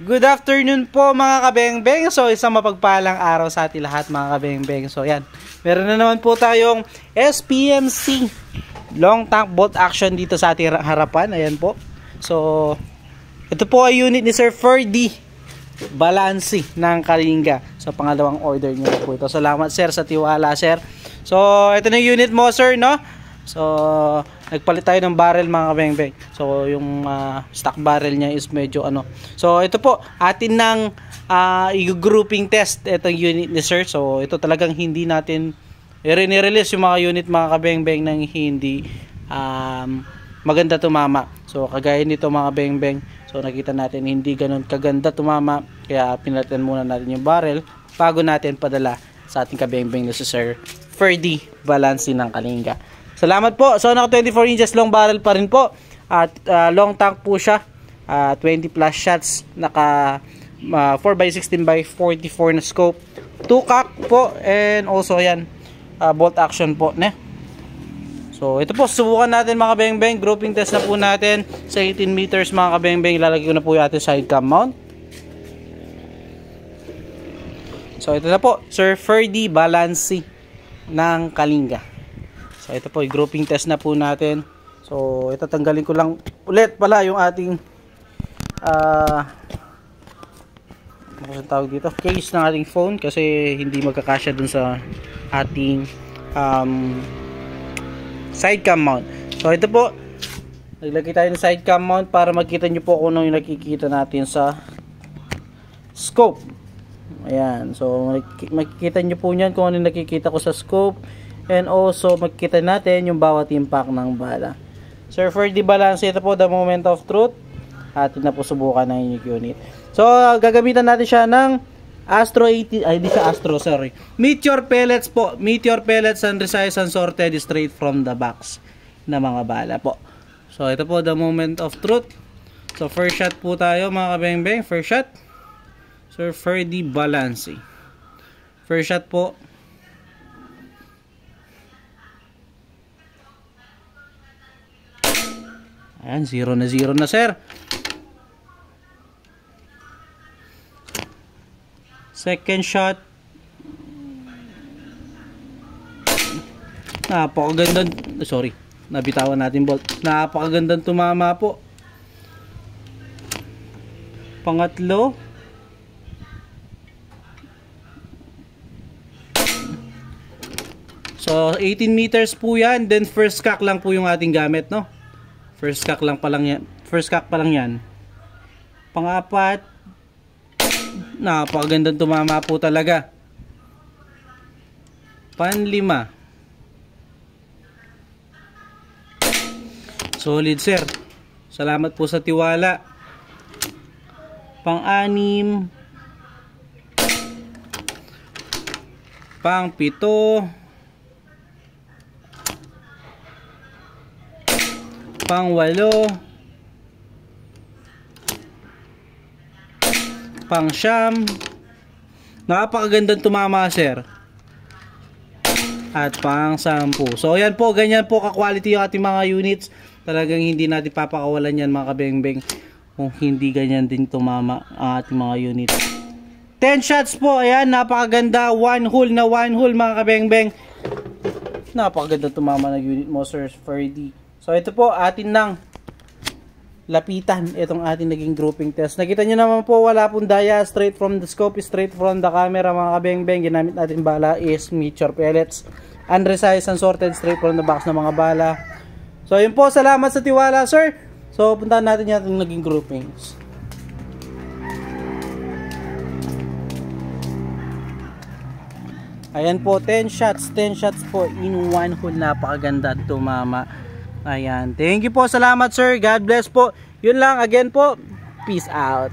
Good afternoon po mga kabengbeng. So isang mapagpalang araw sa ating lahat mga kabengbeng. So yan, meron na naman po tayong SPMC long tank bolt action dito sa ating harapan. Ayan po. So ito po ay unit ni Sir Ferdy Balansi ng Kalinga. So pangalawang order niyo po ito. Salamat sir sa tiwala sir. So ito na yung unit mo sir, no? So nagpalit tayo ng barrel mga kabengbeng. So yung stock barrel niya is medyo ano. So ito po atin ng i-grouping test itong unit ni sir. So ito talagang hindi natin i-release yung mga unit mga kabengbeng nang hindi maganda tumama. So kagaya nito mga kabengbeng. So nakita natin hindi ganun kaganda tumama. Kaya pinalitan muna natin yung barrel bago natin padala sa ating kabengbeng na si Sir Ferdy Balansi ng Kalinga. Salamat po. So naka 24 inches long barrel pa rin po. At long tank po siya. 20 plus shots. Naka 4x16x44 na scope. 2 cock po. And also yan. Bolt action po. Ne? So ito po. Subukan natin mga kabengbeng. Grouping test na po natin. Sa 18 meters mga kabengbeng. Ilalagay ko na po yung ating side cam mount. So ito na po. Sir Ferdy Balansi ng Kalinga. So ito po, grouping test na po natin. So ito tanggalin ko lang ulit pala yung ating ano tawag dito, case ng ating phone kasi hindi magkakasya dun sa ating side cam mount. So ito po, naglagay tayo ng side cam mount para makita nyo po kung ano yung nakikita natin sa scope. Ayan, so makikita nyo po nyan kung ano yung nakikita ko sa scope. And also makikita natin yung bawat impact ng bala. Sir Ferdy Balansi, ito po the moment of truth. Atin na po subukan ng inyong unit. So gagamitan natin siya ng Astro 80, ay di siya Astro, sorry, Meteor pellets po. Meteor pellets and resized and sorted straight from the box na mga bala po. So ito po the moment of truth. So first shot po tayo mga kabengbeng. First shot, Sir Ferdy Balansi. First shot po. Ayan, 0 na 0 na sir. Second shot. Napakagandang, sorry, nabitawan natin bolt. Napakagandang tumama po. Pangatlo. So 18 meters po yan. Then first cock lang po yung ating gamit, no? First cock lang pa lang yan. First cock pa lang yan. Pang-apat. Napakagandang tumama po talaga. Pan-lima. Solid sir. Salamat po sa tiwala. Pang-anim. Pang-pito. Pang-walo. Pang-siyam. Napakagandang tumama sir. At pang-sampu. So ayan po, ganyan po ka-quality yung ating mga units. Talagang hindi natin papakawalan yan mga kabengbeng kung hindi ganyan din tumama ang ating mga units. 10 shots po. Ayan, napakaganda. One hole mga kabengbeng. Napakaganda tumama ng unit mo Sir Ferdy. So ito po atin nang lapitan itong ating naging grouping test. Nakita nyo naman po wala pong daya, straight from the scope, straight from the camera mga kabengbeng. Ginamit natin bala is Meteor pellets, unresized and sorted straight from the box ng mga bala. So yun po, salamat sa tiwala sir. So puntahan natin yung ating naging groupings. Ayan po, 10 shots po in one hole. Napakaganda tumama. Ayan, thank you po, salamat sir, God bless po. Yun lang, again po, peace out.